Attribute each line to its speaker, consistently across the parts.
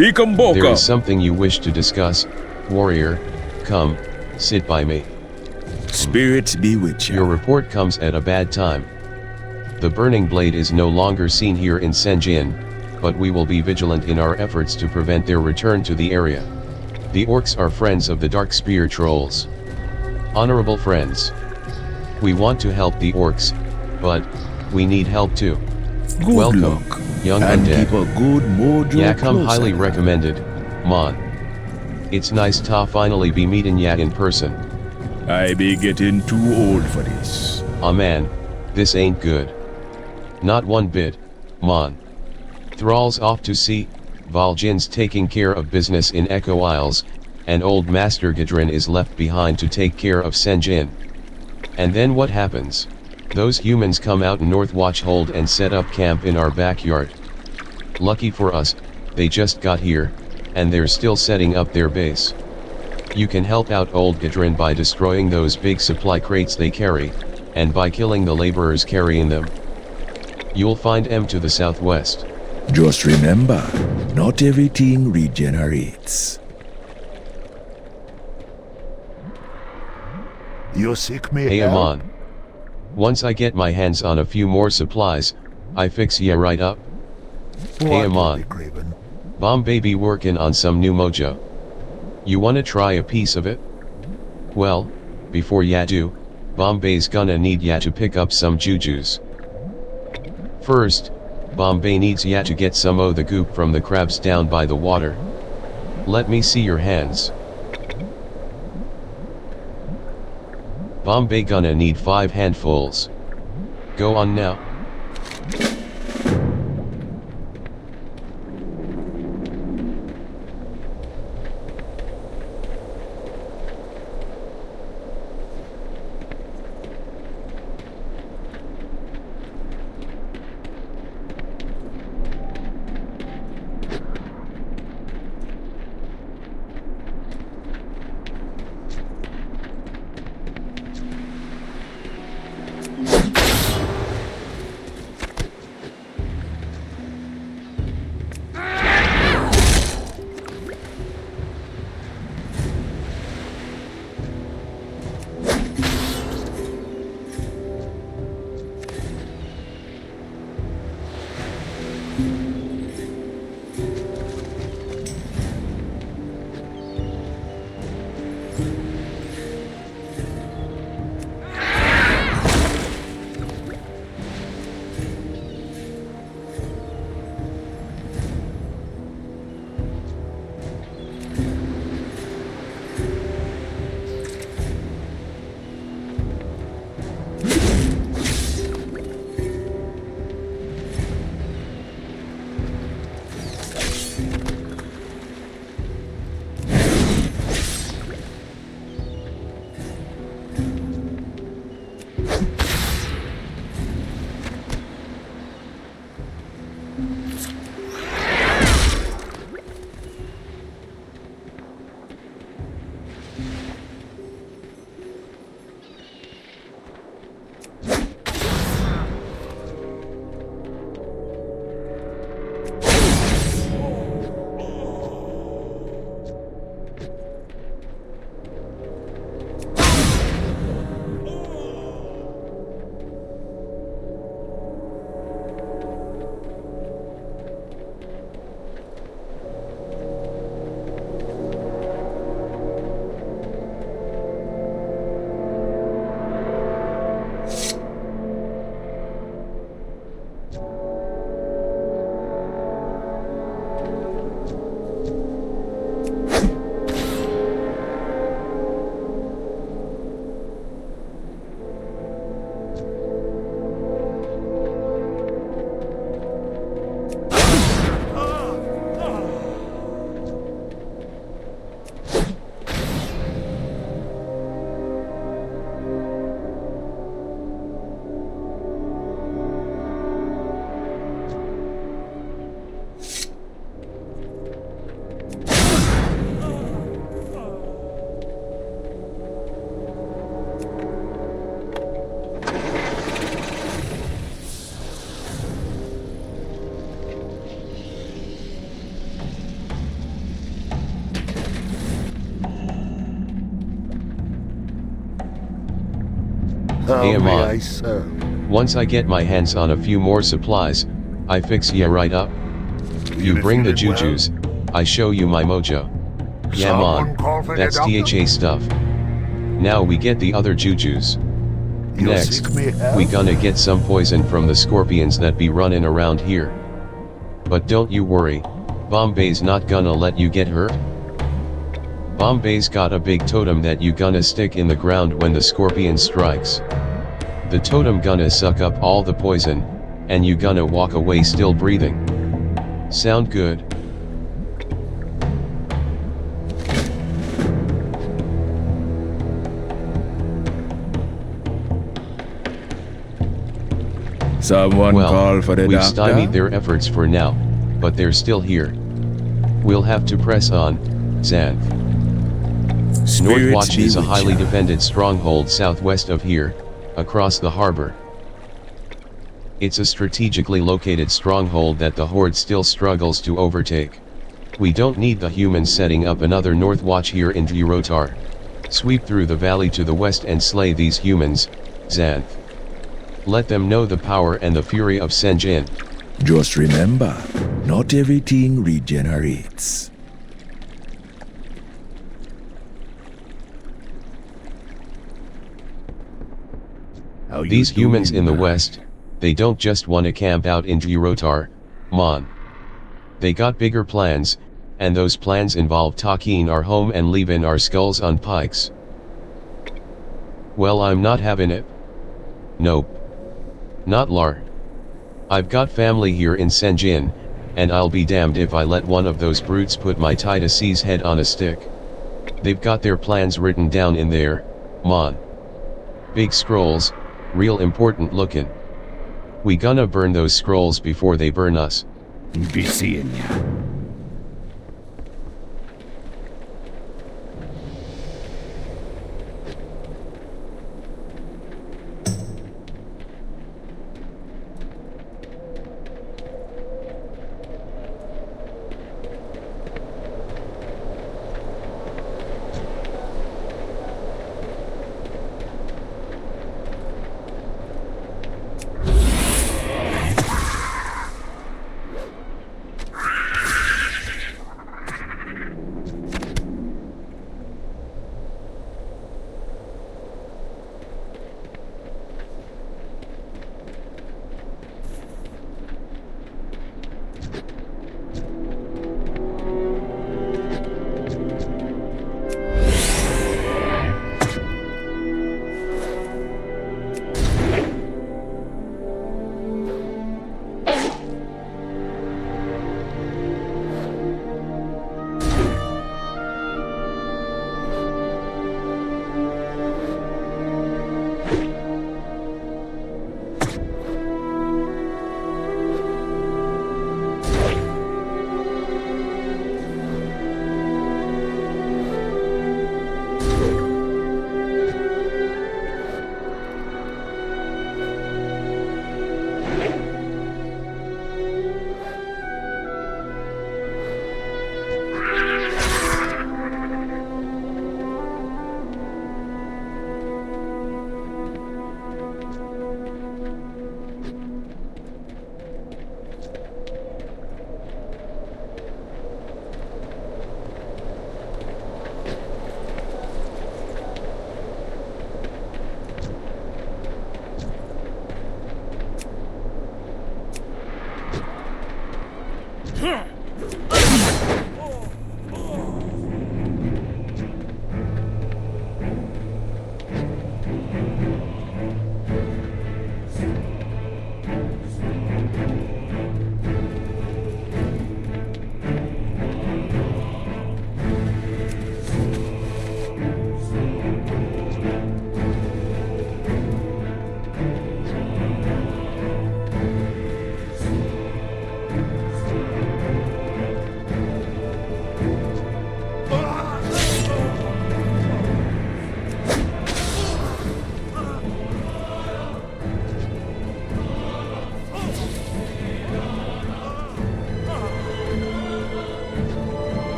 Speaker 1: There
Speaker 2: Ikamboka.
Speaker 1: is something you wish to discuss, warrior. Come, sit by me.
Speaker 2: Spirits be with you.
Speaker 1: Your report comes at a bad time. The burning blade is no longer seen here in Senjin, but we will be vigilant in our efforts to prevent their return to the area. The orcs are friends of the dark spear trolls. Honorable friends. We want to help the orcs, but we need help too.
Speaker 2: Good
Speaker 1: Welcome,
Speaker 2: luck.
Speaker 1: young
Speaker 2: And
Speaker 1: undead.
Speaker 2: keep a good mojo
Speaker 1: Ya come
Speaker 2: close
Speaker 1: highly
Speaker 2: at hand.
Speaker 1: recommended, Mon. It's nice to finally be meeting ya in person.
Speaker 2: I be getting too old for this.
Speaker 1: Ah man, this ain't good. Not one bit, Mon. Thrall's off to sea, Valjin's taking care of business in Echo Isles, and old Master Gudrun is left behind to take care of Senjin. And then what happens? Those humans come out Northwatch Hold and set up camp in our backyard. Lucky for us, they just got here, and they're still setting up their base. You can help out old Gudrun by destroying those big supply crates they carry, and by killing the laborers carrying them. You'll find them to the southwest.
Speaker 2: Just remember, not everything regenerates.
Speaker 3: You seek me
Speaker 1: Hey
Speaker 3: help?
Speaker 1: Amon. Once I get my hands on a few more supplies, I fix ya right up. Hey
Speaker 3: What,
Speaker 1: Amon.
Speaker 3: Lady Craven?
Speaker 1: Bombay be working on some new mojo. You wanna try a piece of it? Well, before ya do, Bombay's gonna need ya to pick up some jujus. First, Bombay needs ya to get some o' the goop from the crabs down by the water. Let me see your hands. Bombay gonna need 5 handfuls. Go on now. Hey
Speaker 3: may
Speaker 1: Amon,
Speaker 3: I serve?
Speaker 1: once I get my hands on a few more supplies, I fix ya right up. You
Speaker 3: Unit
Speaker 1: bring the
Speaker 3: feeling well?
Speaker 1: jujus, I show you my mojo. Yeah
Speaker 3: Someone
Speaker 1: man,
Speaker 3: call for the
Speaker 1: that's
Speaker 3: doctor?
Speaker 1: DHA stuff. Now we get the other jujus.
Speaker 3: You
Speaker 1: Next,
Speaker 3: seek me help?
Speaker 1: we gonna get some poison from the scorpions that be running around here. But don't you worry, Bombay's not gonna let you get hurt. Bombay's got a big totem that you gonna stick in the ground when the scorpion strikes. The totem gonna suck up all the poison, and you gonna walk away still breathing. Sound good?
Speaker 2: Someone
Speaker 1: Well,
Speaker 2: call for the
Speaker 1: we've
Speaker 2: doctor?
Speaker 1: stymied their efforts for now, but they're still here. We'll have to press on, Xanth.
Speaker 2: Spirits
Speaker 1: Northwatch
Speaker 2: be
Speaker 1: is a
Speaker 2: with
Speaker 1: highly
Speaker 2: ya.
Speaker 1: defended stronghold southwest of here, across the harbor. It's a strategically located stronghold that the Horde still struggles to overtake. We don't need the humans setting up another Northwatch here in Durotar. Sweep through the valley to the west and slay these humans, Xanth. Let them know the power and the fury of Senjin.
Speaker 2: Just remember, not everything regenerates. How you
Speaker 1: These humans
Speaker 2: doing,
Speaker 1: in the
Speaker 2: man?
Speaker 1: west, they don't just wanna camp out in Durotar, Mon. They got bigger plans, and those plans involve taking our home and leaving our skulls on pikes. Well, I'm not having it. Nope. Not Lar. I've got family here in Senjin, and I'll be damned if I let one of those brutes put my Tidas's head on a stick. They've got their plans written down in there, Mon. Big scrolls, real important looking. We gonna burn those scrolls before they burn us.
Speaker 2: Be seeing ya.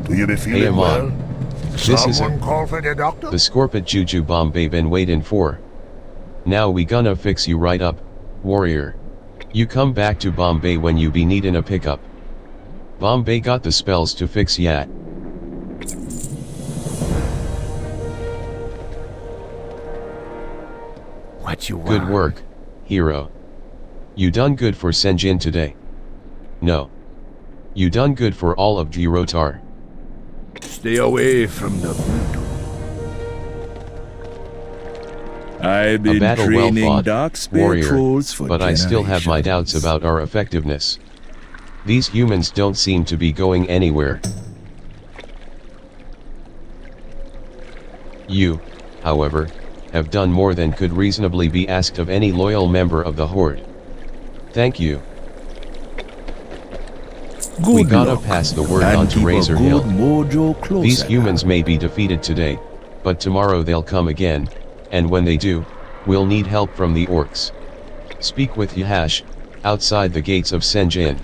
Speaker 3: Do you be
Speaker 1: Hey
Speaker 3: feeling well?
Speaker 1: Amon, this is
Speaker 3: Someone call for the doctor?
Speaker 1: the Scorpid Juju Bombay been waiting for. Now we gonna fix you right up, warrior. You come back to Bombay when you be needin' a pickup. Bombay got the spells to fix yat.
Speaker 2: What you want?
Speaker 1: Good work, hero. You done good for Senjin today. No. You done good for all of Durotar.
Speaker 2: Stay away from the voodoo. I've
Speaker 1: A
Speaker 2: been
Speaker 1: battle well
Speaker 2: training
Speaker 1: fought,
Speaker 2: dark spear
Speaker 1: warrior,
Speaker 2: trolls for
Speaker 1: but I still have my doubts
Speaker 2: generations.
Speaker 1: about our effectiveness. These humans don't seem to be going anywhere. You, however, have done more than could reasonably be asked of any loyal member of the Horde. Thank you. We
Speaker 2: Good
Speaker 1: gotta
Speaker 2: luck,
Speaker 1: pass the word
Speaker 2: and
Speaker 1: on to
Speaker 2: keep a
Speaker 1: Razor
Speaker 2: good
Speaker 1: Hill.
Speaker 2: mojo close
Speaker 1: These
Speaker 2: at
Speaker 1: humans
Speaker 2: hand.
Speaker 1: may be defeated today, but tomorrow they'll come again, and when they do, we'll need help from the orcs. Speak with Yahash, outside the gates of Senjin.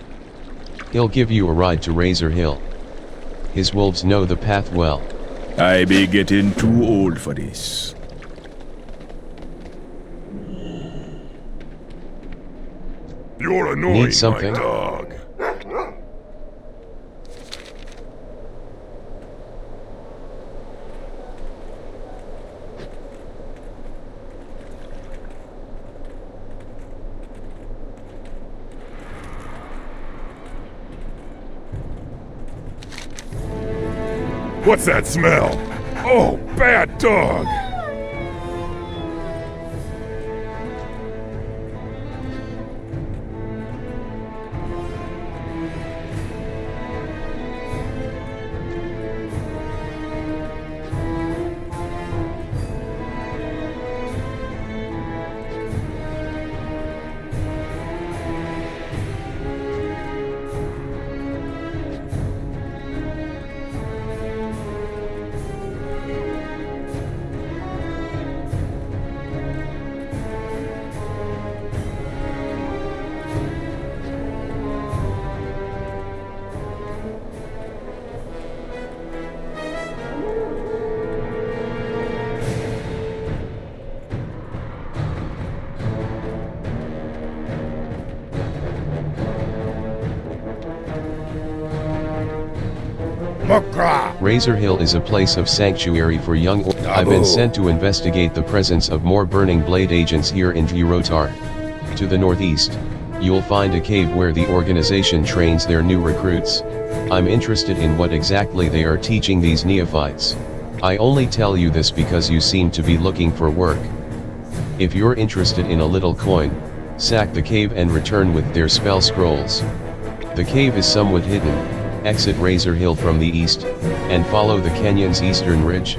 Speaker 1: He'll give you a ride to Razor Hill. His wolves know the path well.
Speaker 2: I be getting too old for this.
Speaker 3: You're annoying,
Speaker 1: Need something?
Speaker 3: my dog. What's that smell? Oh, bad dog! Makra!
Speaker 1: Razor Hill is a place of sanctuary for young. I've been sent to investigate the presence of more burning blade agents here in Durotar. To the northeast, you'll find a cave where the organization trains their new recruits. I'm interested in what exactly they are teaching these neophytes. I only tell you this because you seem to be looking for work. If you're interested in a little coin, sack the cave and return with their spell scrolls. The cave is somewhat hidden. Exit Razor Hill from the east, and follow the canyon's eastern ridge.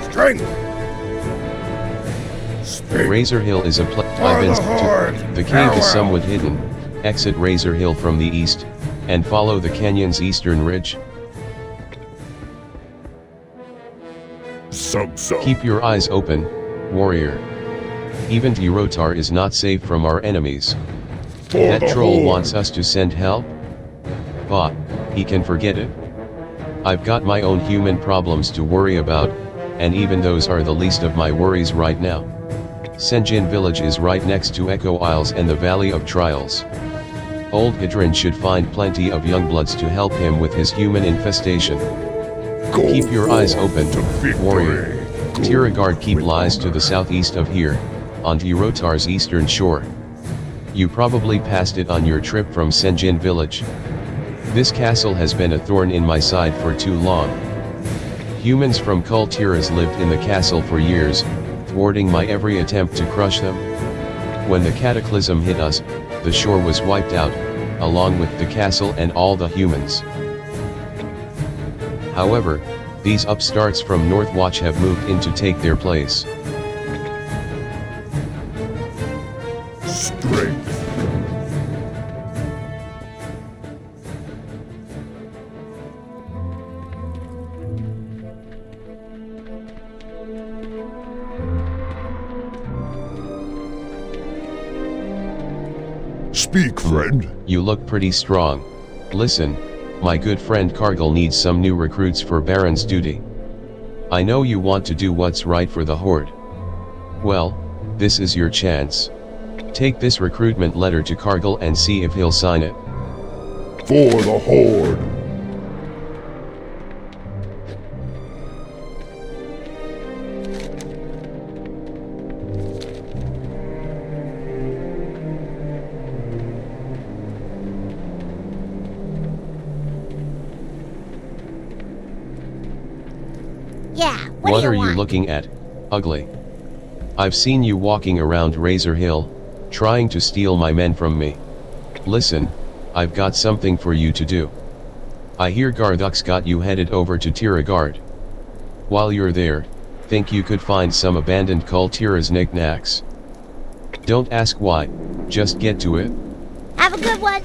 Speaker 3: Strength! Speak.
Speaker 1: Razor Hill is a the cave is somewhat hidden. Exit Razor Hill from the east, and follow the canyon's eastern ridge. Keep your eyes open, warrior. Even Durotar is not safe from our enemies. That troll wants us to send help? But he can forget it. I've got my own human problems to worry about, and even those are the least of my worries right now. Senjin village is right next to Echo Isles and the Valley of Trials. Old Gidrin should find plenty of young bloods to help him with his human infestation. Keep your eyes open, warrior. Tiragard Keep lies to the southeast of here, on Durotar's eastern shore. You probably passed it on your trip from Senjin village. This castle has been a thorn in my side for too long. Humans from Kultiras lived in the castle for years, thwarting my every attempt to crush them. When the cataclysm hit us, the shore was wiped out, along with the castle and all the humans. However, these upstarts from Northwatch have moved in to take their place.
Speaker 3: Strength. Speak, friend.
Speaker 1: You look pretty strong. Listen, my good friend Cargill needs some new recruits for Baron's duty. I know you want to do what's right for the Horde. Well, this is your chance. Take this recruitment letter to Cargill and see if he'll sign it.
Speaker 3: For the Horde.
Speaker 4: Yeah,
Speaker 1: What are you
Speaker 4: want?
Speaker 1: looking at, ugly? I've seen you walking around Razor Hill, trying to steal my men from me. Listen, I've got something for you to do. I hear Garduk's got you headed over to Tiragard. While you're there, think you could find some abandoned Kultira's knickknacks. Don't ask why, just get to it.
Speaker 4: Have a good one.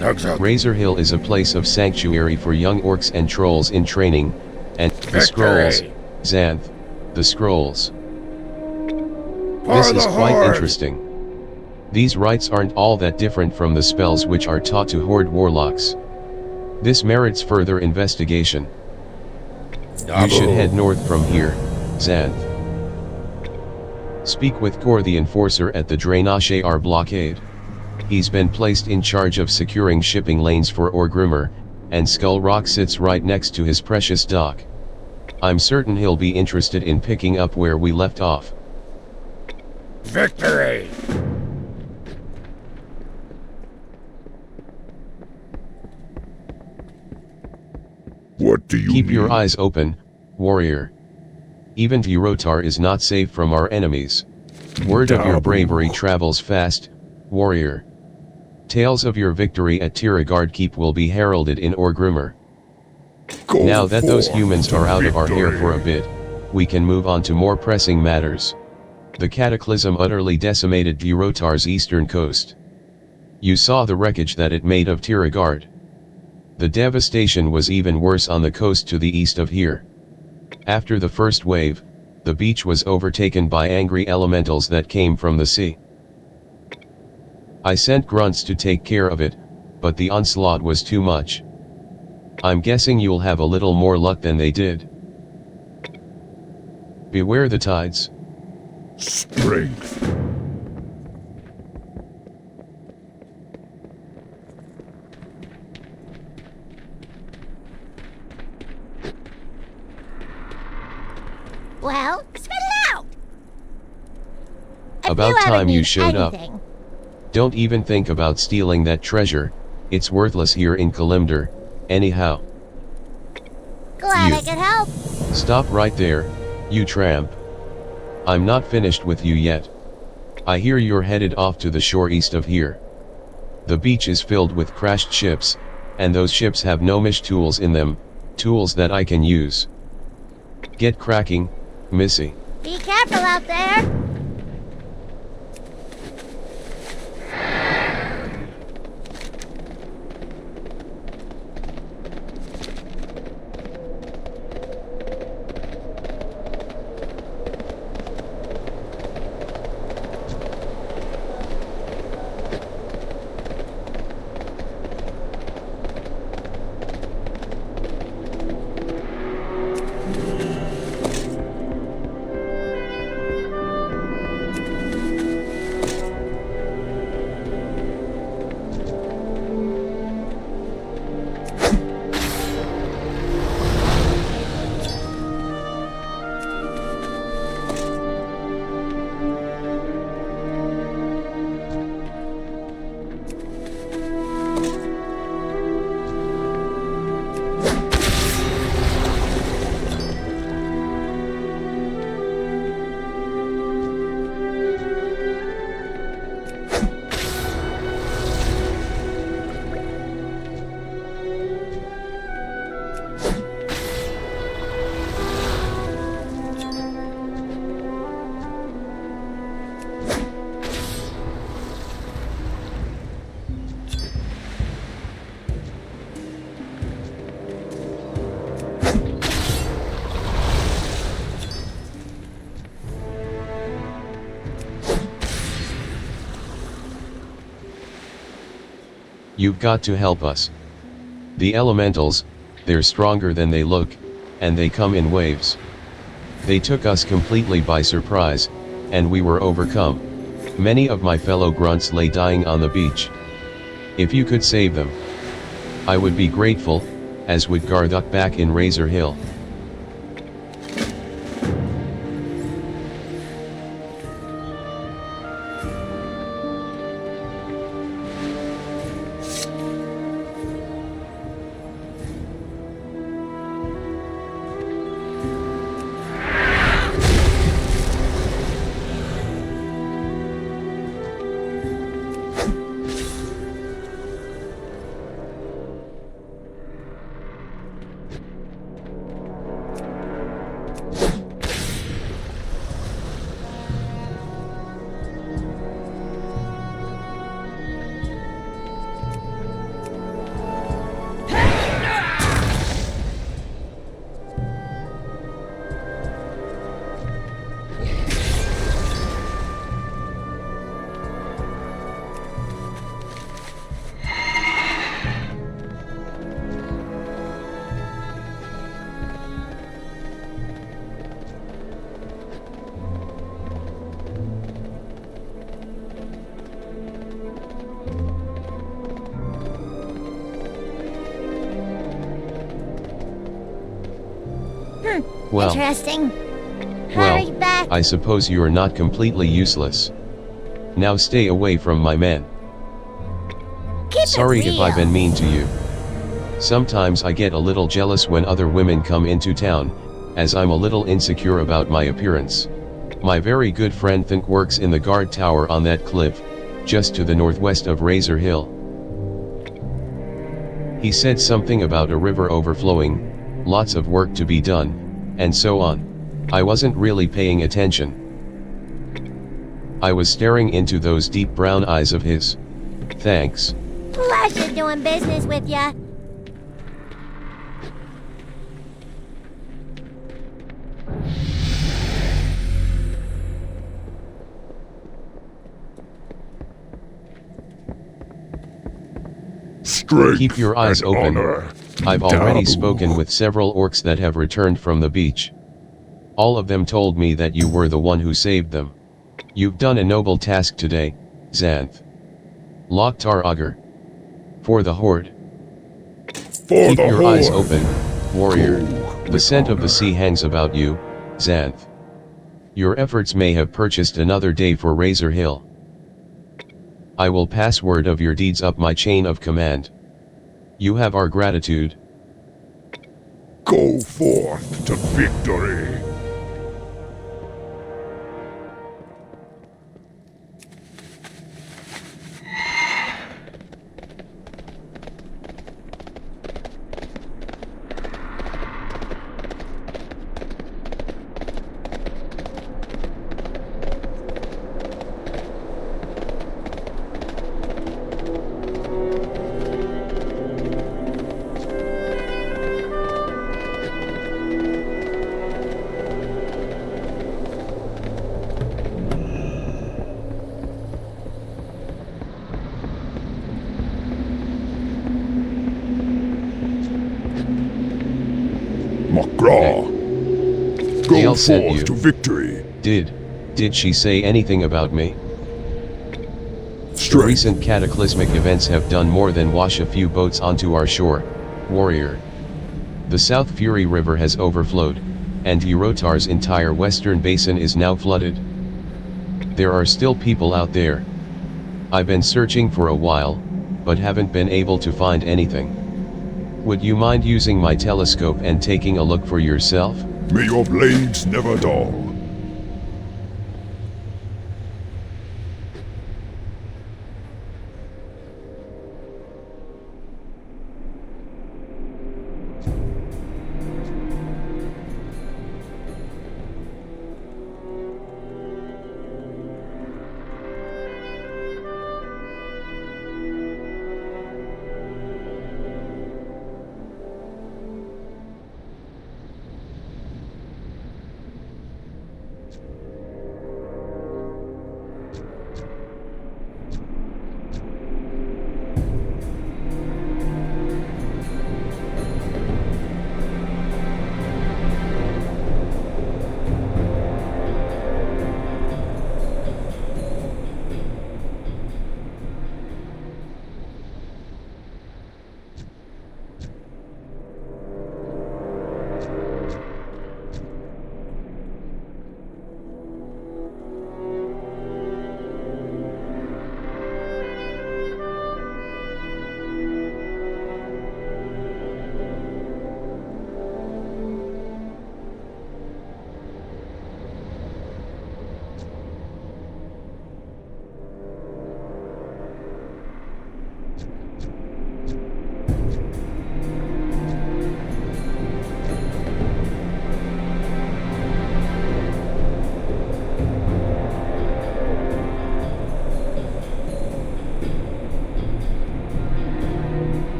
Speaker 3: Zug zug.
Speaker 1: Razor Hill is a place of sanctuary for young orcs and trolls in training, and the scrolls,
Speaker 3: Victory!
Speaker 1: Xanth, the scrolls.
Speaker 3: For
Speaker 1: This
Speaker 3: the
Speaker 1: is quite
Speaker 3: Horde!
Speaker 1: interesting. These rites aren't all that different from the spells which are taught to Horde warlocks. This merits further investigation. You should head north from here, Xanth. Speak with Kor the Enforcer at the Draenashar blockade. He's been placed in charge of securing shipping lanes for Orgrimmar, and Skull Rock sits right next to his precious dock. I'm certain he'll be interested in picking up where we left off.
Speaker 3: Victory! What do you
Speaker 1: Keep your
Speaker 3: need?
Speaker 1: eyes open, warrior. Even Durotar is not safe from our enemies. Word of your
Speaker 3: Double.
Speaker 1: bravery travels fast, warrior. Tales of your victory at Tiragard Keep will be heralded in Orgrimmar.
Speaker 3: Go
Speaker 1: Now that those
Speaker 3: forth
Speaker 1: humans
Speaker 3: to
Speaker 1: are out of our hair for a
Speaker 3: victory.
Speaker 1: bit, we can move on to more pressing matters. The cataclysm utterly decimated Durotar's eastern coast. You saw the wreckage that it made of Tiragard. The devastation was even worse on the coast to the east of here. After the first wave, the beach was overtaken by angry elementals that came from the sea. I sent grunts to take care of it, but the onslaught was too much. I'm guessing you'll have a little more luck than they did. Beware the tides.
Speaker 3: Strength.
Speaker 4: Well, spit it out! If
Speaker 1: About
Speaker 4: you ever
Speaker 1: time you
Speaker 4: need
Speaker 1: showed up.
Speaker 4: anything,
Speaker 1: Don't even think about stealing that treasure, it's worthless here in Kalimdor, anyhow.
Speaker 4: glad
Speaker 1: You.
Speaker 4: I could help.
Speaker 1: Stop right there, you tramp. I'm not finished with you yet. I hear you're headed off to the shore east of here. The beach is filled with crashed ships, and those ships have gnomish tools in them, tools that I can use. Get cracking, Missy.
Speaker 4: Be careful out there.
Speaker 1: You've got to help us. The elementals, they're stronger than they look, and they come in waves. They took us completely by surprise, and we were overcome. Many of my fellow grunts lay dying on the beach. If you could save them, I would be grateful, as would Garthuk back in Razor Hill. Well,
Speaker 4: Interesting. Hurry
Speaker 1: well,
Speaker 4: back.
Speaker 1: I suppose you are not completely useless. Now stay away from my men.
Speaker 4: Keep
Speaker 1: Sorry
Speaker 4: it
Speaker 1: if I've been
Speaker 4: real.
Speaker 1: mean to you. Sometimes I get a little jealous when other women come into town, as I'm a little insecure about my appearance. My very good friend Think works in the guard tower on that cliff, just to the northwest of Razor Hill. He said something about a river overflowing, lots of work to be done, and so on. I wasn't really paying attention. I was staring into those deep brown eyes of his. Thanks.
Speaker 4: Pleasure doing business with ya.
Speaker 3: Strength
Speaker 1: Keep your eyes
Speaker 3: and
Speaker 1: open.
Speaker 3: honor.
Speaker 1: I've already
Speaker 3: Taboo.
Speaker 1: spoken with several orcs that have returned from the beach. All of them told me that you were the one who saved them. You've done a noble task today, Xanth. Loktar Augur. For the Horde.
Speaker 3: For
Speaker 1: Keep
Speaker 3: the
Speaker 1: your
Speaker 3: horde.
Speaker 1: eyes open, warrior.
Speaker 3: Go
Speaker 1: The
Speaker 3: with
Speaker 1: scent of
Speaker 3: honor.
Speaker 1: the sea hangs about you, Xanth. Your efforts may have purchased another day for Razor Hill. I will pass word of your deeds up my chain of command. You have our gratitude.
Speaker 3: Go forth to victory. McGraw. Go
Speaker 1: Dale sent
Speaker 3: forth
Speaker 1: you.
Speaker 3: to victory.
Speaker 1: Did she say anything about me? The
Speaker 3: Strength.
Speaker 1: recent cataclysmic events have done more than wash a few boats onto our shore, warrior. The South Fury River has overflowed, and Durotar's entire western basin is now flooded. There are still people out there. I've been searching for a while, but haven't been able to find anything. Would you mind using my telescope and taking a look for yourself?
Speaker 3: May your blades never dull.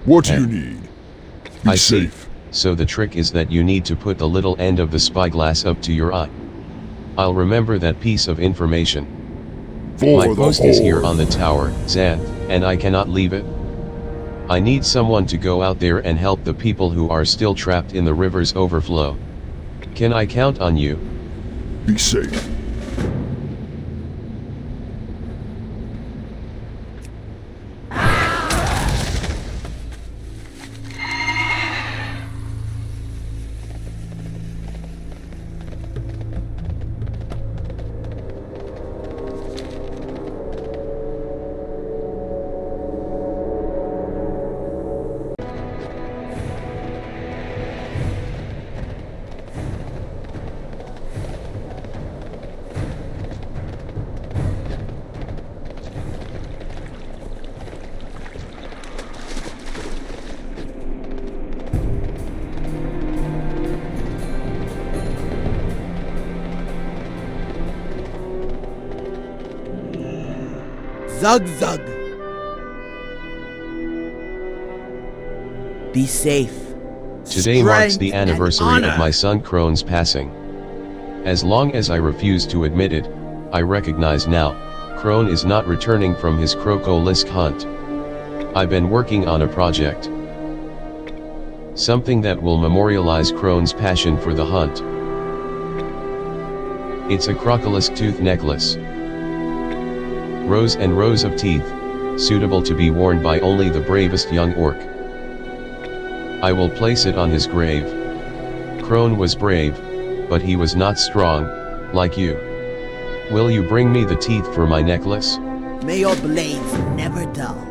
Speaker 3: What do you need? Be
Speaker 1: I see.
Speaker 3: safe.
Speaker 1: So the trick is that you need to put the little end of the spyglass up to your eye. I'll remember that piece of information.
Speaker 3: For
Speaker 1: My
Speaker 3: the
Speaker 1: post is here
Speaker 3: horde.
Speaker 1: on the tower, Xanth, and I cannot leave it. I need someone to go out there and help the people who are still trapped in the river's overflow. Can I count on you?
Speaker 3: Be safe.
Speaker 5: Zug zug. Be safe.
Speaker 1: Today marks the
Speaker 5: Strength and
Speaker 1: anniversary of
Speaker 5: honor.
Speaker 1: my son Krone's passing. As long as I refuse to admit it, I recognize now, Krone is not returning from his Crocolisk hunt. I've been working on a project. Something that will memorialize Krone's passion for the hunt. It's a Crocolisk tooth necklace. Rows and rows of teeth, suitable to be worn by only the bravest young orc. I will place it on his grave. Krone was brave, but he was not strong, like you. Will you bring me the teeth for my necklace?
Speaker 5: May your blades never dull.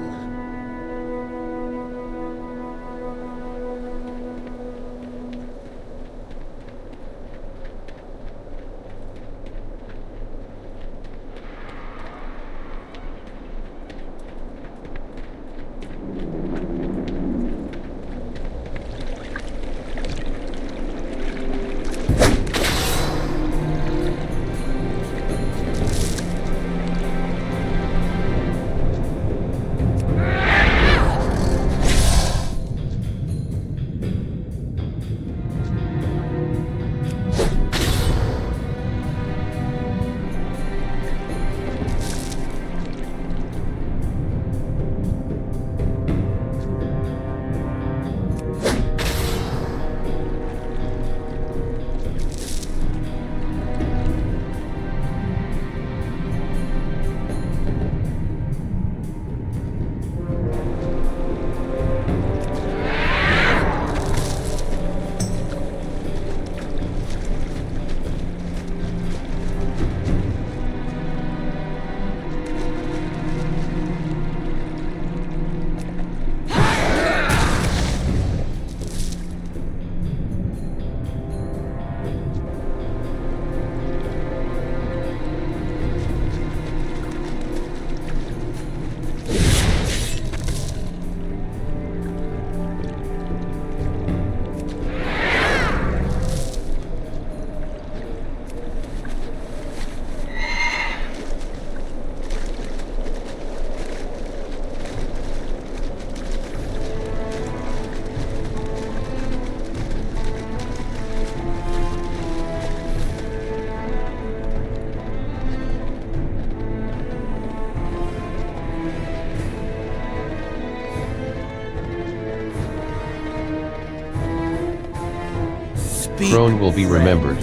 Speaker 1: Krone will be remembered.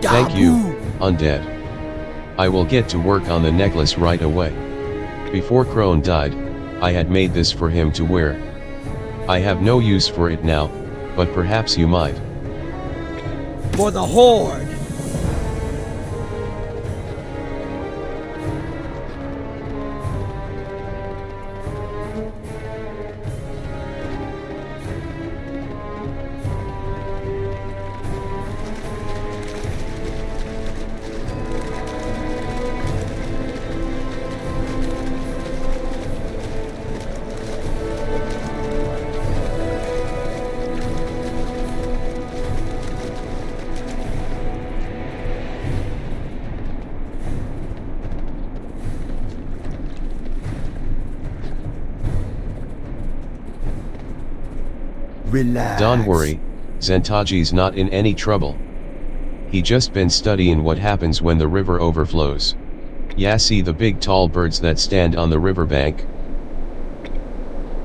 Speaker 1: Thank you, undead. I will get to work on the necklace right away. Before Krone died, I had made this for him to wear. I have no use for it now, but perhaps you might.
Speaker 5: For the Horde. Relax.
Speaker 1: Don't worry, Zentaji's not in any trouble. He just been studying what happens when the river overflows. Yeah, see the big tall birds that stand on the riverbank?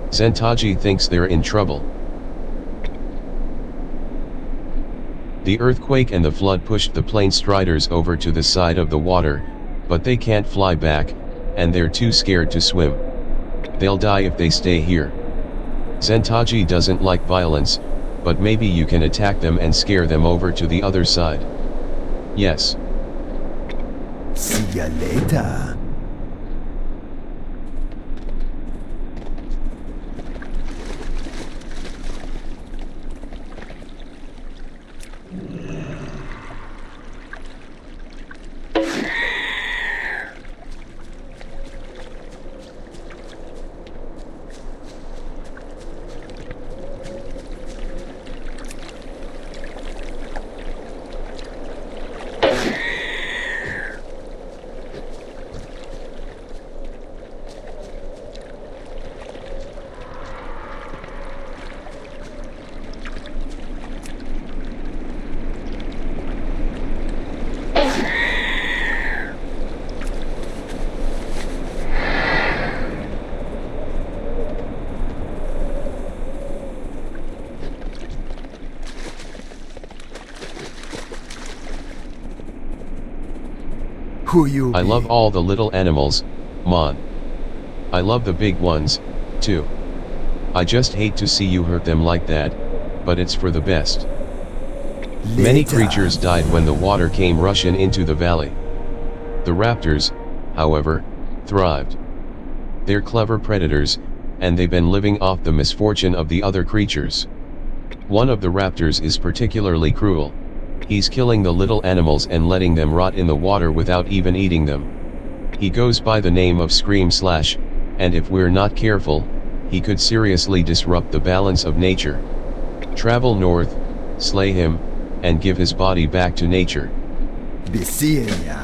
Speaker 1: Zentaji thinks they're in trouble. The earthquake and the flood pushed the plane striders over to the side of the water, but they can't fly back, and they're too scared to swim. They'll die if they stay here. Zentaji doesn't like violence, but maybe you can attack them and scare them over to the other side. Yes.
Speaker 5: See ya later. Who you
Speaker 1: I
Speaker 5: be?
Speaker 1: love all the little animals, Mon. I love the big ones, too. I just hate to see you hurt them like that, but it's for the best. Many
Speaker 5: Later.
Speaker 1: creatures died when the water came rushing into the valley. The raptors, however, thrived. They're clever predators, and they've been living off the misfortune of the other creatures. One of the raptors is particularly cruel. He's killing the little animals and letting them rot in the water without even eating them. He goes by the name of Scream Slash, and if we're not careful, he could seriously disrupt the balance of nature. Travel north, slay him, and give his body back to nature.
Speaker 5: Be seeing ya.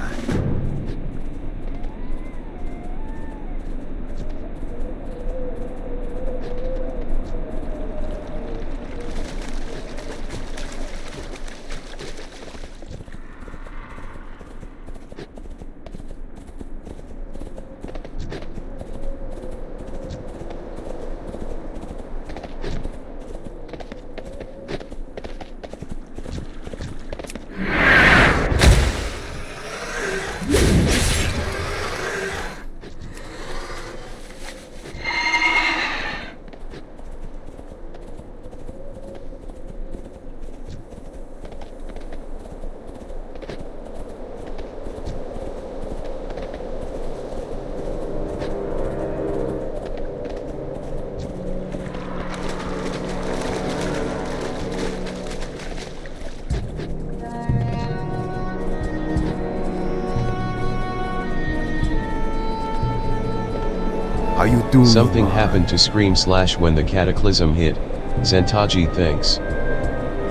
Speaker 5: How you doing?
Speaker 1: Something happened to Scream Slash when the cataclysm hit, Zentaji thinks.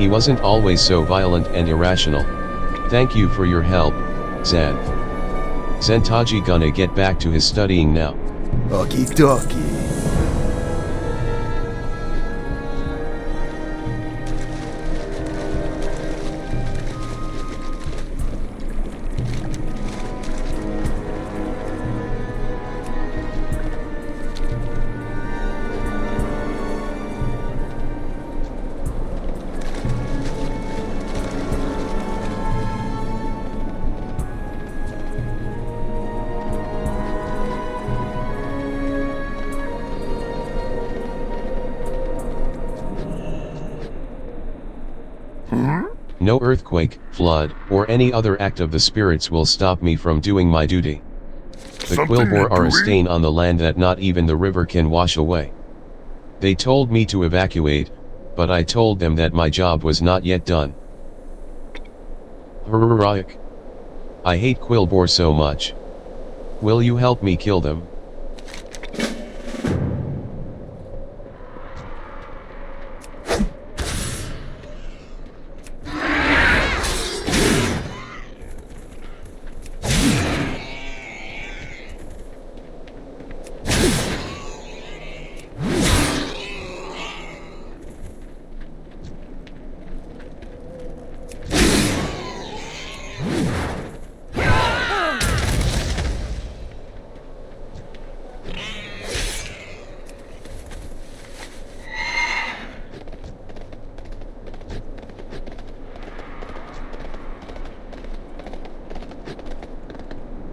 Speaker 1: He wasn't always so violent and irrational. Thank you for your help, Xanth. Zentaji gonna get back to his studying now.
Speaker 5: Okie dokie.
Speaker 1: No earthquake, flood, or any other act of the spirits will stop me from doing my duty. The
Speaker 3: Something
Speaker 1: Quillbor are a
Speaker 3: doing?
Speaker 1: stain on the land that not even the river can wash away. They told me to evacuate, but I told them that my job was not yet done. Heroic. I hate Quillbor so much. Will you help me kill them?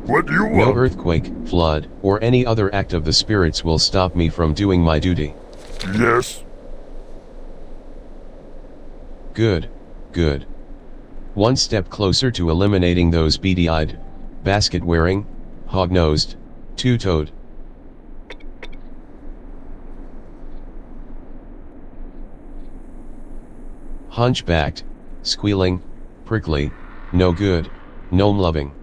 Speaker 3: What do you
Speaker 1: No
Speaker 3: want?
Speaker 1: earthquake, flood, or any other act of the spirits will stop me from doing my duty.
Speaker 3: Yes.
Speaker 1: Good, good. One step closer to eliminating those beady-eyed, basket-wearing, hog-nosed, two-toed. Hunchbacked, squealing, prickly, no good, gnome-loving.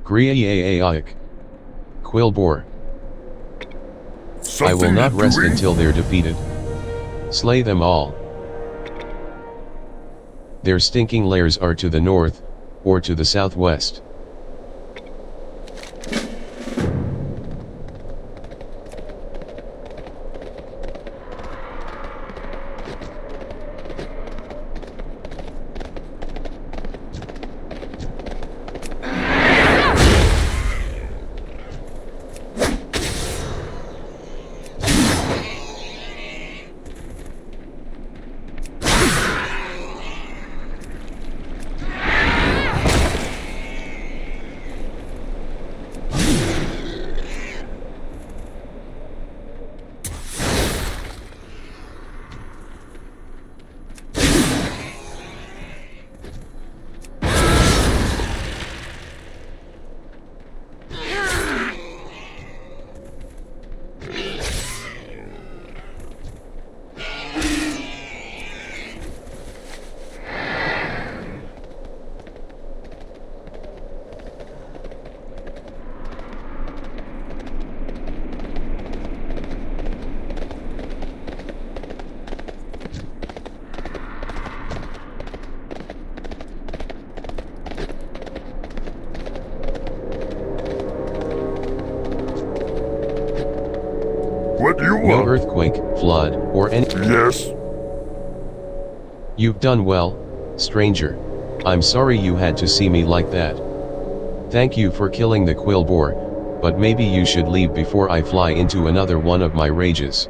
Speaker 1: Griayaik. Quillbor. I will not rest
Speaker 3: doing?
Speaker 1: until they're defeated. Slay them all. Their stinking lairs are to the north, or to the southwest. earthquake, flood, or any...
Speaker 3: Yes.
Speaker 1: You've done well, stranger. I'm sorry you had to see me like that. Thank you for killing the quill boar, but maybe you should leave before I fly into another one of my rages.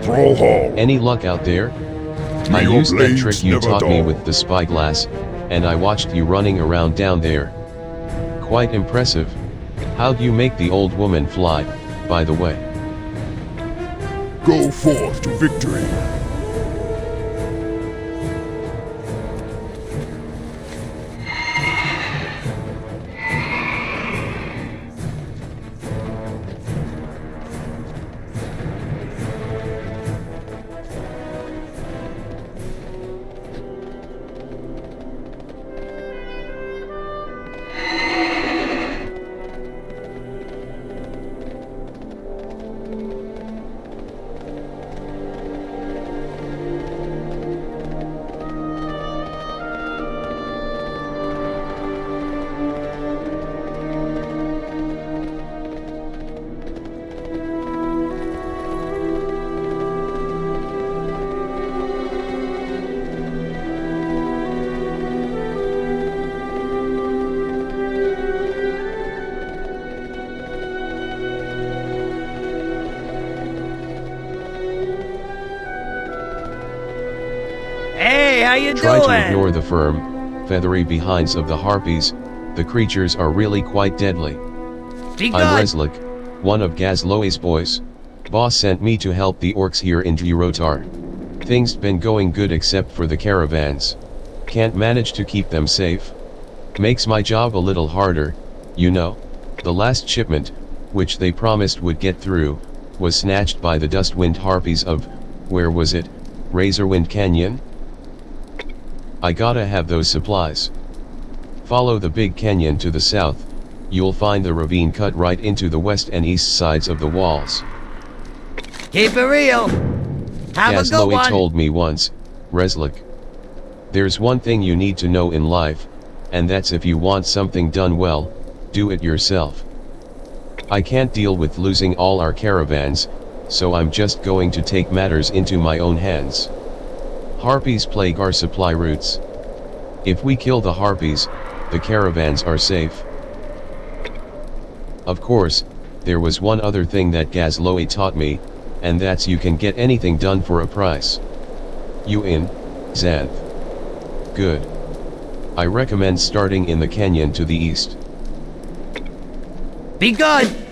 Speaker 3: Throw hall.
Speaker 1: Any luck out there?
Speaker 3: May
Speaker 1: I
Speaker 3: your
Speaker 1: used that
Speaker 3: blades
Speaker 1: trick you
Speaker 3: never
Speaker 1: taught me
Speaker 3: dull.
Speaker 1: with the spyglass, and I watched you running around down there. Quite impressive. How'd you make the old woman fly, by the way?
Speaker 3: Go forth to victory.
Speaker 4: Hey, how you
Speaker 1: Try
Speaker 4: doing?
Speaker 1: to ignore the firm, feathery behinds of the harpies. The creatures are really quite deadly.
Speaker 4: Be
Speaker 1: I'm
Speaker 4: good.
Speaker 1: Reslik, one of Gazloe's boys. Boss sent me to help the orcs here in Durotar. Things been going good except for the caravans. Can't manage to keep them safe. Makes my job a little harder, you know. The last shipment, which they promised would get through, was snatched by the Dustwind harpies of, where was it, Razorwind Canyon? I gotta have those supplies. Follow the big canyon to the south, you'll find the ravine cut right into the west and east sides of the walls.
Speaker 4: Keep it real. Have a good
Speaker 1: Gazloe
Speaker 4: one.
Speaker 1: told me once, Reslik. There's one thing you need to know in life, and that's if you want something done well, do it yourself. I can't deal with losing all our caravans, so I'm just going to take matters into my own hands. Harpies plague our supply routes. If we kill the harpies, the caravans are safe. Of course, there was one other thing that Gazloe taught me, and that's you can get anything done for a price. You in, Xanth? Good. I recommend starting in the canyon to the east.
Speaker 4: Be good.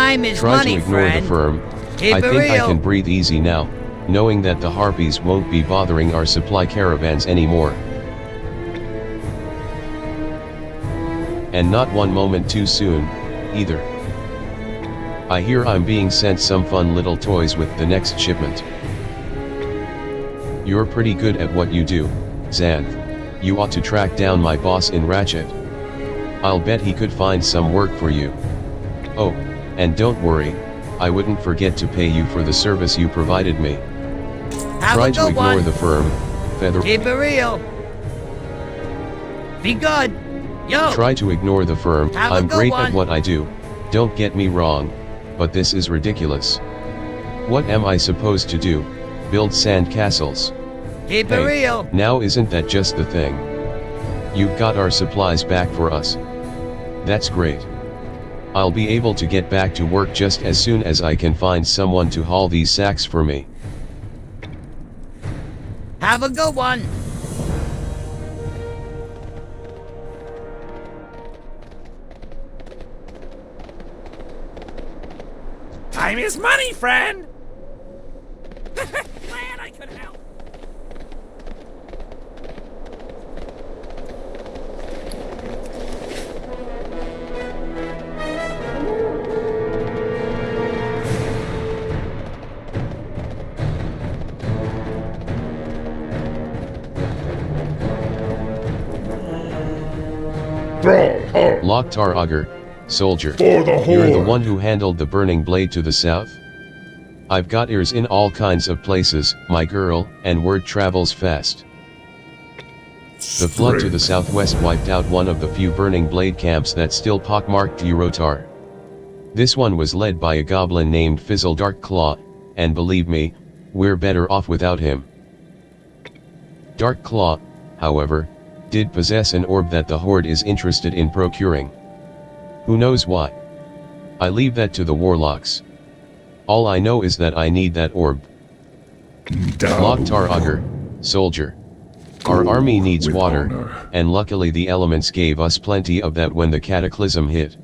Speaker 4: Time is
Speaker 1: Try
Speaker 4: money,
Speaker 1: to ignore
Speaker 4: friend.
Speaker 1: the firm.
Speaker 4: Keep
Speaker 1: I
Speaker 4: it
Speaker 1: think I
Speaker 4: real.
Speaker 1: can breathe easy now, knowing that the harpies won't be bothering our supply caravans anymore. And not one moment too soon, either. I hear I'm being sent some fun little toys with the next shipment. You're pretty good at what you do, Xanth. You ought to track down my boss in Ratchet. I'll bet he could find some work for you. Oh, and don't worry, I wouldn't forget to pay you for the service you provided me.
Speaker 4: Have
Speaker 1: Try
Speaker 4: a
Speaker 1: to
Speaker 4: good
Speaker 1: ignore
Speaker 4: one.
Speaker 1: the firm, Feather.
Speaker 4: Keep it real. Be good. Yo.
Speaker 1: Try to ignore the firm.
Speaker 4: Have a
Speaker 1: I'm
Speaker 4: good
Speaker 1: great
Speaker 4: one.
Speaker 1: at what I do, don't get me wrong, but this is ridiculous. What am I supposed to do? Build sand castles?
Speaker 4: Keep it real.
Speaker 1: Now isn't that just the thing? You've got our supplies back for us. That's great. I'll be able to get back to work just as soon as I can find someone to haul these sacks for me.
Speaker 4: Have a good one.
Speaker 6: Time is money, friend! Glad I could help.
Speaker 1: Loktar Augur, soldier.
Speaker 3: For the
Speaker 1: You're the
Speaker 3: Horde.
Speaker 1: one who handled the burning blade to the south? I've got ears in all kinds of places, my girl, and word travels fast. The flood to the southwest wiped out one of the few burning blade camps that still pockmarked Durotar. This one was led by a goblin named Fizzle Darkclaw, and believe me, we're better off without him. Darkclaw, however, did possess an orb that the Horde is interested in procuring. Who knows why? I leave that to the warlocks. All I know is that I need that orb. Loktar Augur, soldier. Our army needs
Speaker 3: with
Speaker 1: water,
Speaker 3: honor.
Speaker 1: and luckily the elements gave us plenty of that when the cataclysm hit.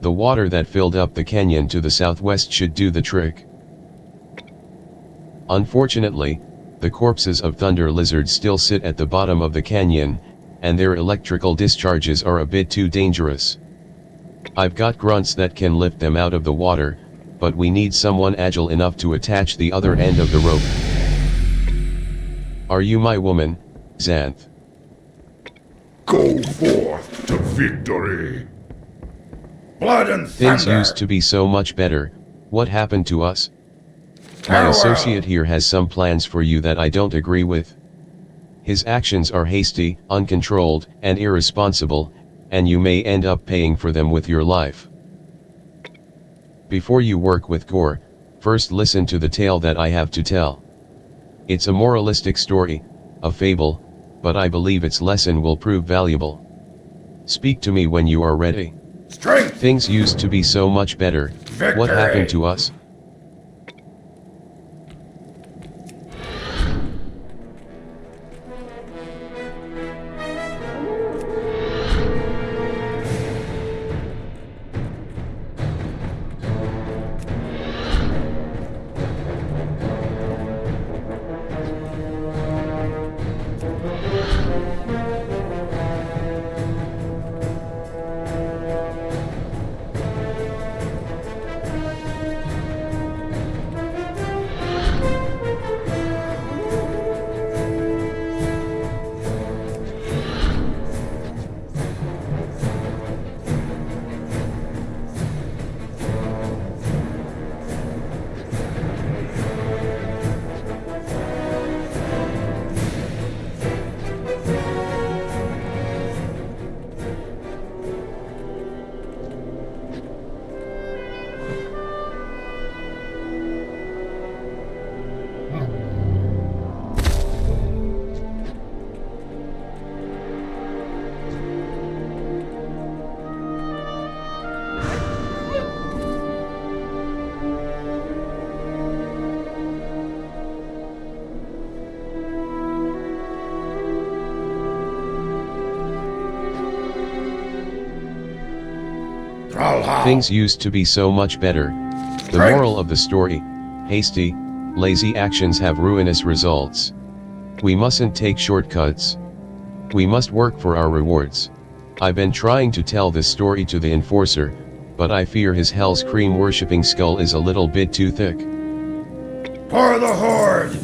Speaker 1: The water that filled up the canyon to the southwest should do the trick. Unfortunately, the corpses of thunder lizards still sit at the bottom of the canyon, and their electrical discharges are a bit too dangerous. I've got grunts that can lift them out of the water, but we need someone agile enough to attach the other end of the rope. Are you my woman, Xanth?
Speaker 3: Go forth to victory. Blood and
Speaker 1: Things
Speaker 3: thunder.
Speaker 1: used to be so much better. What happened to us? My
Speaker 3: Farewell.
Speaker 1: associate here has some plans for you that I don't agree with. His actions are hasty, uncontrolled, and irresponsible, and you may end up paying for them with your life. Before you work with Gore, first listen to the tale that I have to tell. It's a moralistic story, a fable, but I believe its lesson will prove valuable. Speak to me when you are ready.
Speaker 3: Strength.
Speaker 1: Things used to be so much better. What
Speaker 3: Victory.
Speaker 1: happened to us?
Speaker 3: How?
Speaker 1: Things used to be so much better. The
Speaker 3: Right.
Speaker 1: moral of the story: hasty, lazy actions have ruinous results. We mustn't take shortcuts. We must work for our rewards. I've been trying to tell this story to the enforcer, but I fear his Hell's Cream worshipping skull is a little bit too thick.
Speaker 3: For the Horde!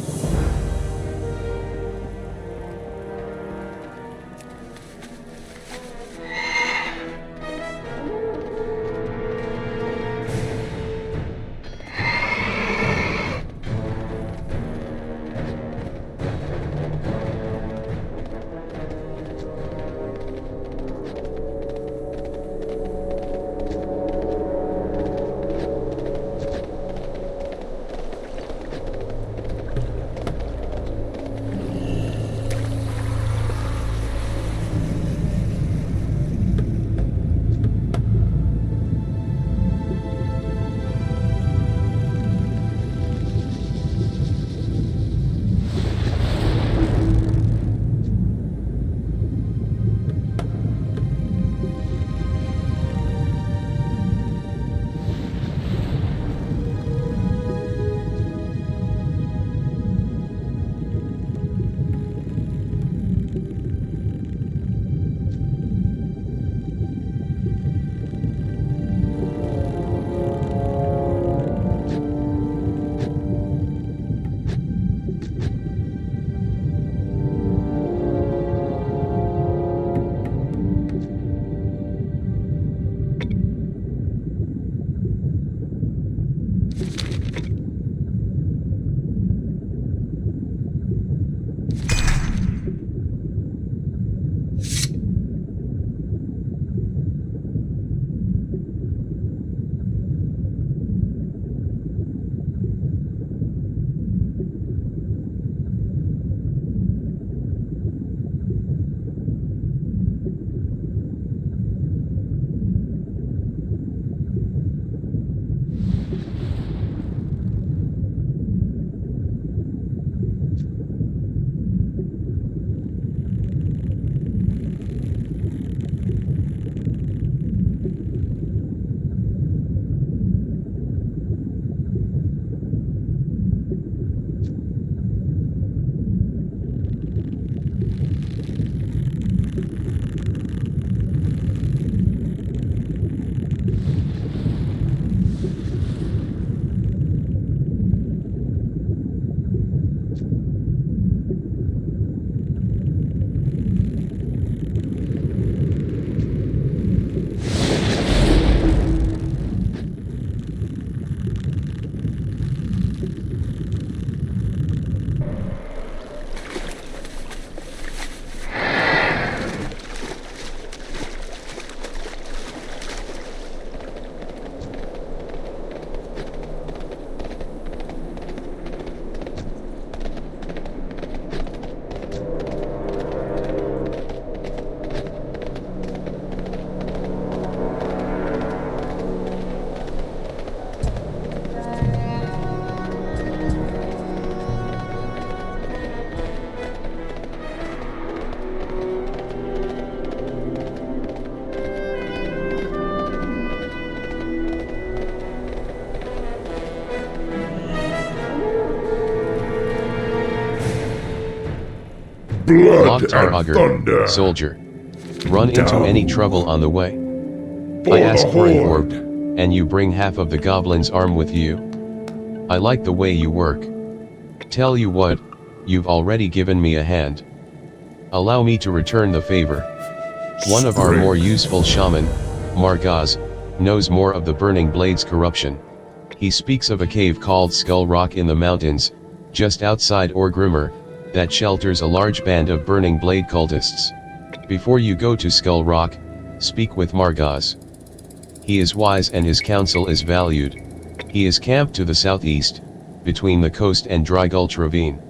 Speaker 3: Blood
Speaker 1: Loktar
Speaker 3: and
Speaker 1: Augur,
Speaker 3: thunder!
Speaker 1: soldier. Run into
Speaker 3: Down.
Speaker 1: any trouble on the way.
Speaker 3: For
Speaker 1: I ask
Speaker 3: the
Speaker 1: for an orb,
Speaker 3: Horde!
Speaker 1: and you bring half of the goblin's arm with you. I like the way you work. Tell you what, you've already given me a hand. Allow me to return the favor. One of our more useful shaman, Margaz, knows more of the Burning Blade's corruption. He speaks of a cave called Skull Rock in the mountains, just outside Orgrimmar, that shelters a large band of Burning Blade cultists. Before you go to Skull Rock, speak with Margaz. He is wise and his counsel is valued. He is camped to the southeast, between the coast and Dry Gulch Ravine.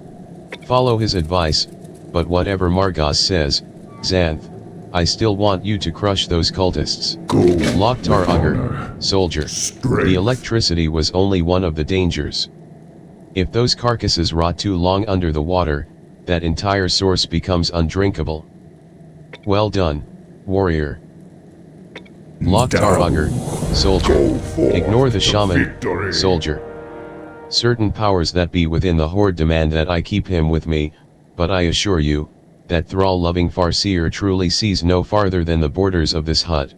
Speaker 1: Follow his advice, but whatever Margaz says, Xanth, I still want you to crush those cultists. Loktar Augur, soldier. The electricity was only one of the dangers. If those carcasses rot too long under the water, that entire source becomes undrinkable. Well done, warrior. Loktar Augur, soldier.
Speaker 3: Go forth
Speaker 1: Ignore the
Speaker 3: to
Speaker 1: shaman,
Speaker 3: victory.
Speaker 1: soldier. Certain powers that be within the horde demand that I keep him with me, but I assure you, that thrall-loving Farseer truly sees no farther than the borders of this hut.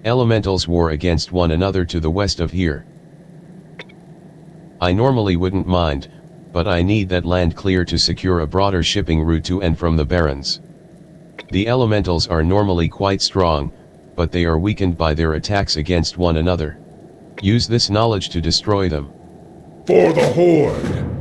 Speaker 1: Elementals war against one another to the west of here. I normally wouldn't mind, but I need that land clear to secure a broader shipping route to and from the Barrens. The elementals are normally quite strong, but they are weakened by their attacks against one another. Use this knowledge to destroy them.
Speaker 3: For the Horde!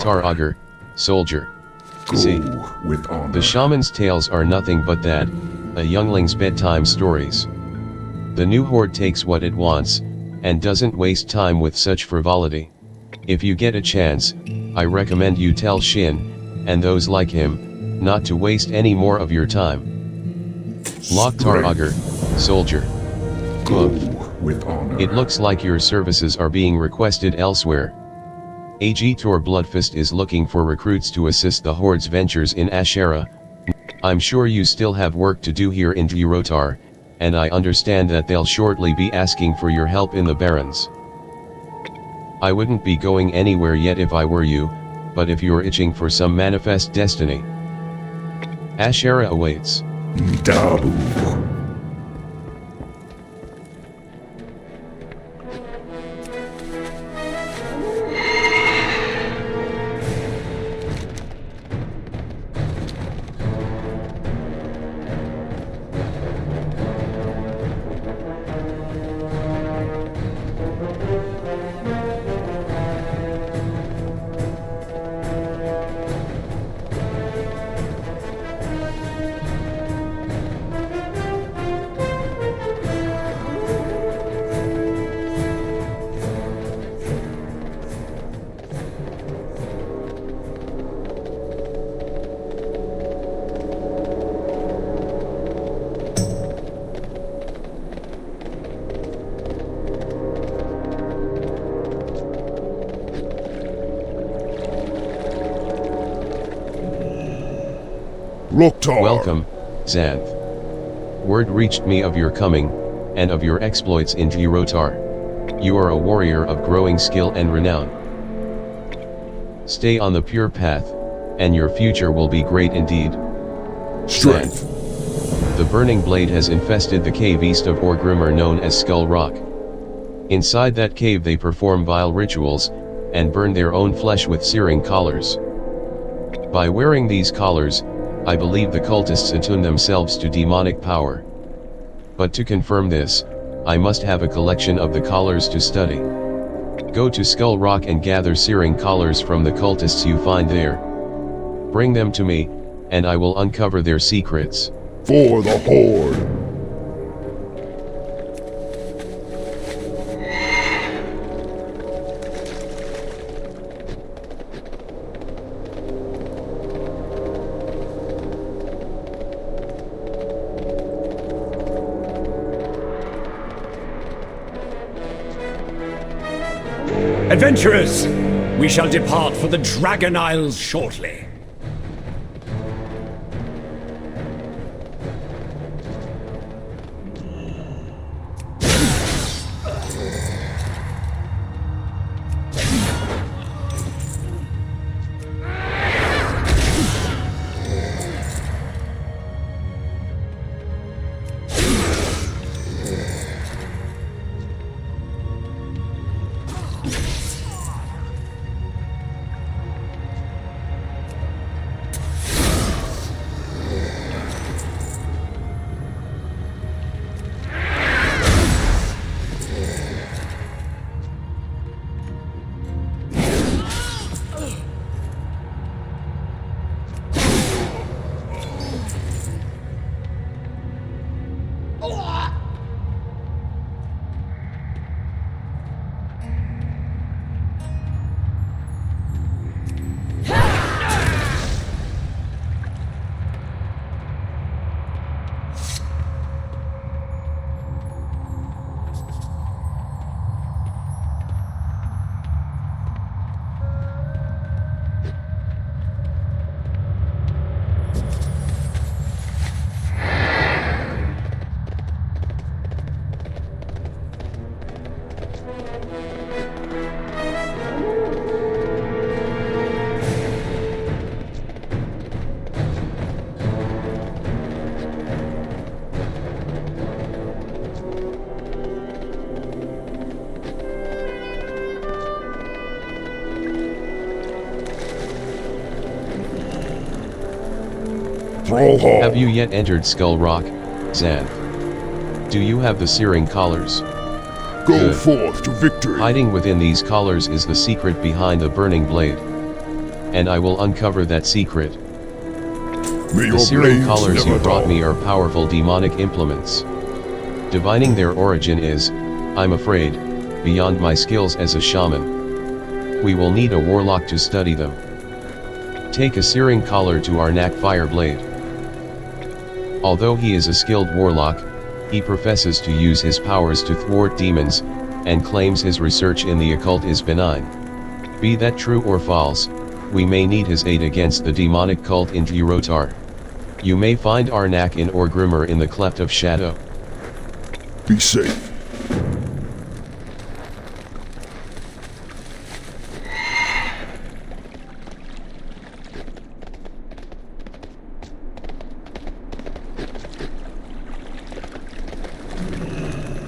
Speaker 1: Loktar Augur, soldier.
Speaker 3: Go
Speaker 1: See,
Speaker 3: with honor.
Speaker 1: the shaman's tales are nothing but that, a youngling's bedtime stories. The new horde takes what it wants, and doesn't waste time with such frivolity. If you get a chance, I recommend you tell Shin, and those like him, not to waste any more of your time. Loktar Augur, soldier.
Speaker 3: Go with honor.
Speaker 1: It looks like your services are being requested elsewhere. AG Tor Bloodfist is looking for recruits to assist the Horde's ventures in Ashera. I'm sure you still have work to do here in Durotar, and I understand that they'll shortly be asking for your help in the Barrens. I wouldn't be going anywhere yet if I were you, but if you're itching for some manifest destiny, Ashera awaits.
Speaker 3: Dabu. Loktar.
Speaker 1: Welcome, Xanth. Word reached me of your coming, and of your exploits in Durotar. You are a warrior of growing skill and renown. Stay on the pure path, and your future will be great indeed.
Speaker 3: Strength.
Speaker 1: The burning blade has infested the cave east of Orgrimmar known as Skull Rock. Inside that cave they perform vile rituals, and burn their own flesh with searing collars. By wearing these collars, I believe the cultists attune themselves to demonic power. But to confirm this, I must have a collection of the collars to study. Go to Skull Rock and gather searing collars from the cultists you find there. Bring them to me, and I will uncover their secrets.
Speaker 3: For the Horde.
Speaker 2: Adventurers, we shall depart for the Dragon Isles shortly.
Speaker 3: Thrall Hall.
Speaker 1: Have you yet entered Skull Rock, Xanth? Do you have the searing collars?
Speaker 3: Go
Speaker 1: Good.
Speaker 3: forth to victory.
Speaker 1: Hiding within these collars is the secret behind the burning blade. And I will uncover that secret.
Speaker 3: May
Speaker 1: The
Speaker 3: your
Speaker 1: searing
Speaker 3: blades
Speaker 1: collars you
Speaker 3: never
Speaker 1: brought
Speaker 3: dull.
Speaker 1: me are powerful demonic implements. Divining their origin is, I'm afraid, beyond my skills as a shaman. We will need a warlock to study them. Take a searing collar to Arnak Fireblade. Although he is a skilled warlock, he professes to use his powers to thwart demons, and claims his research in the occult is benign. Be that true or false, we may need his aid against the demonic cult in Durotar. You may find Arnak in Orgrimmar in the Cleft of Shadow.
Speaker 3: Be safe.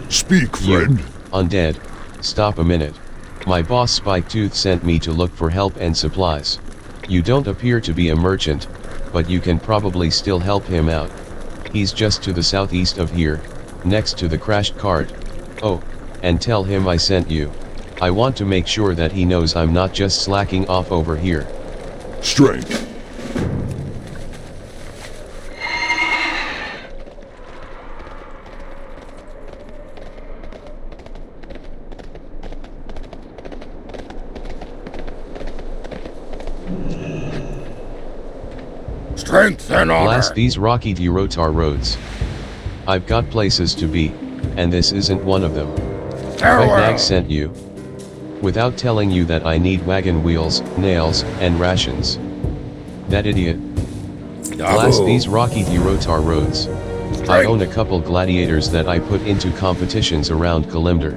Speaker 3: Speak, friend.
Speaker 1: You, undead, stop a minute. My boss Spiketooth sent me to look for help and supplies. You don't appear to be a merchant, but you can probably still help him out. He's just to the southeast of here, next to the crashed cart. Oh, and tell him I sent you. I want to make sure that he knows I'm not just slacking off over here.
Speaker 3: Strength.
Speaker 2: Strength and honor.
Speaker 1: Blast these rocky Durotar roads. I've got places to be, and this isn't one of them. Nag sent you. Without telling you that I need wagon wheels, nails, and rations. That idiot. Blast these rocky Durotar roads. I own a couple gladiators that I put into competitions around Kalimdor.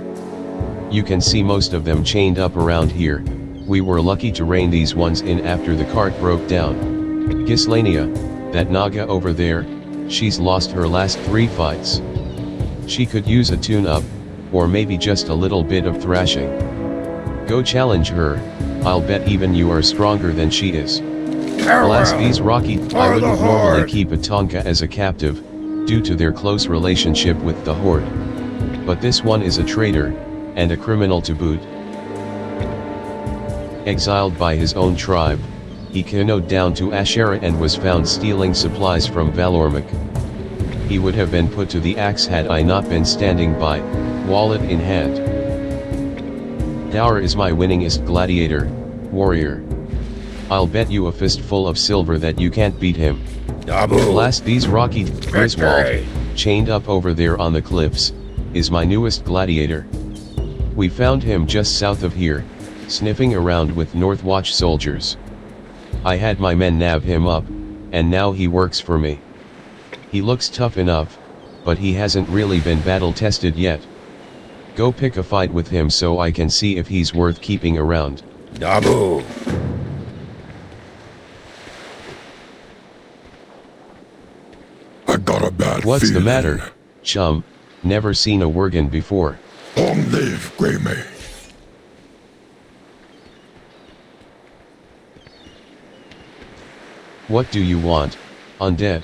Speaker 1: You can see most of them chained up around here. We were lucky to rein these ones in after the cart broke down. Gislania, that Naga over there, she's lost her last 3 fights. She could use a tune-up, or maybe just a little bit of thrashing. Go challenge her, I'll bet even you are stronger than she is. Blast these rocky. I wouldn't normally keep a Tonka as a captive, due to their close relationship with the Horde. But this one is a traitor, and a criminal to boot. Exiled by his own tribe, he canoed down to Ashera and was found stealing supplies from Valormik. He would have been put to the axe had I not been standing by, wallet in hand. Dower is my winningest gladiator, warrior. I'll bet you a fistful of silver that you can't beat him. Blast these rocky. Griswold, chained up over there on the cliffs, is my newest gladiator. We found him just south of here, sniffing around with Northwatch soldiers. I had my men nab him up, and now he works for me. He looks tough enough, but he hasn't really been battle tested yet. Go pick a fight with him so I can see if he's worth keeping around.
Speaker 2: Dabu.
Speaker 3: I got a bad
Speaker 1: What's the
Speaker 3: feeling.
Speaker 1: matter, chum? Never seen a Worgen before.
Speaker 3: Long live Greymay.
Speaker 1: What do you want, undead?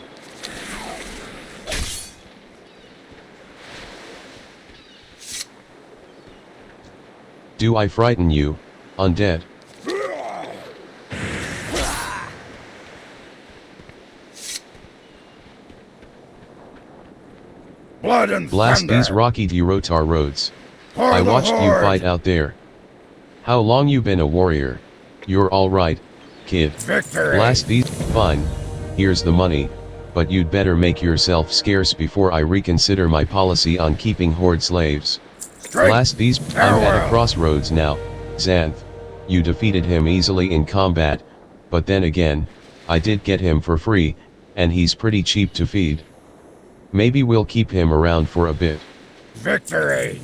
Speaker 1: Do I frighten you, undead?
Speaker 2: Blood and
Speaker 1: Blast
Speaker 2: thunder.
Speaker 1: these rocky Durotar roads.
Speaker 2: For
Speaker 1: I
Speaker 2: the
Speaker 1: watched you
Speaker 2: horde.
Speaker 1: fight out there. How long you been a warrior? You're alright, kid.
Speaker 2: Victory.
Speaker 1: Blast these. Fine. Here's the money, but you'd better make yourself scarce before I reconsider my policy on keeping horde slaves.
Speaker 2: Strength.
Speaker 1: Blast these. I'm at a
Speaker 2: Farewell.
Speaker 1: crossroads now, Xanth. You defeated him easily in combat, but then again, I did get him for free, and he's pretty cheap to feed. Maybe we'll keep him around for a bit.
Speaker 2: Victory.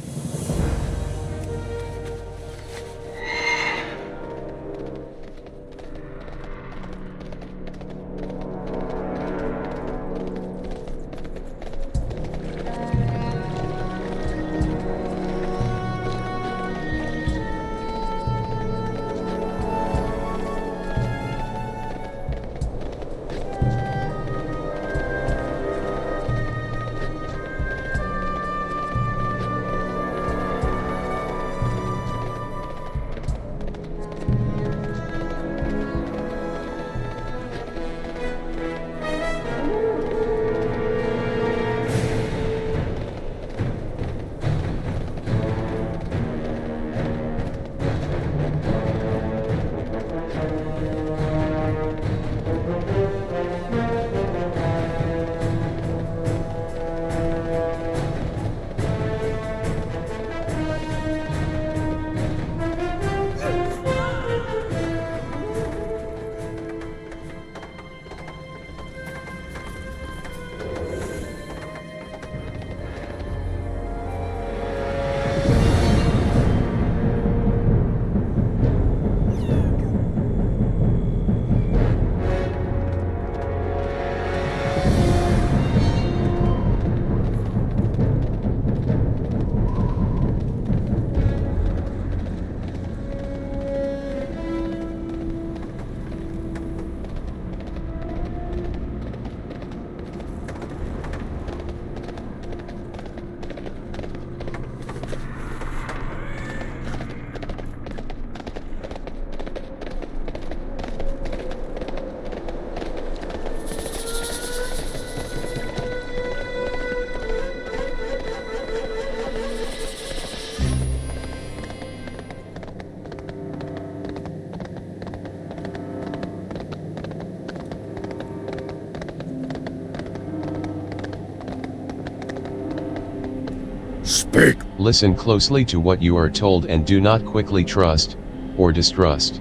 Speaker 3: Speak.
Speaker 1: Listen closely to what you are told and do not quickly trust, or distrust.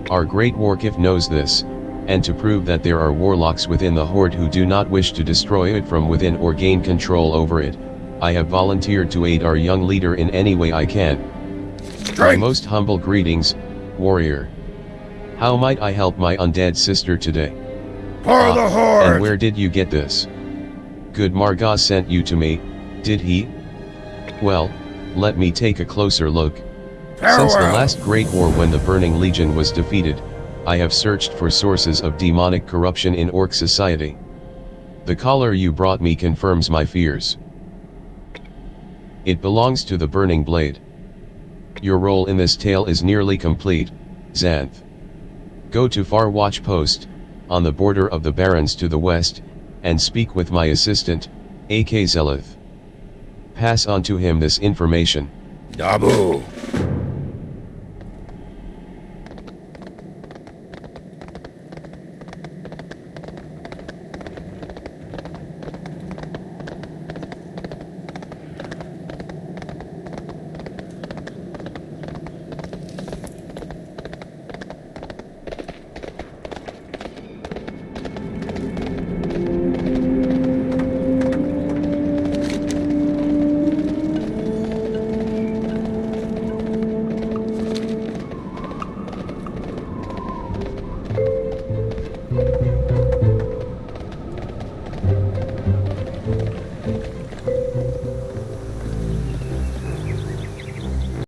Speaker 1: Our great Warkif knows this, and to prove that there are warlocks within the Horde who do not wish to destroy it from within or gain control over it, I have volunteered to aid our young leader in any way I can. My
Speaker 2: Strength.
Speaker 1: most humble greetings, warrior. How might I help my undead sister today?
Speaker 2: For the horde.
Speaker 1: And where did you get this? Good Margas sent you to me, did he? Well, let me take a closer look. Since the
Speaker 2: Farewell.
Speaker 1: last Great War when the Burning Legion was defeated, I have searched for sources of demonic corruption in Orc society. The collar you brought me confirms my fears. It belongs to the Burning Blade. Your role in this tale is nearly complete, Xanth. Go to Far Watch Post, on the border of the Barrens to the west, and speak with my assistant, A.K. Zelith. Pass on to him this information.
Speaker 2: Dabu.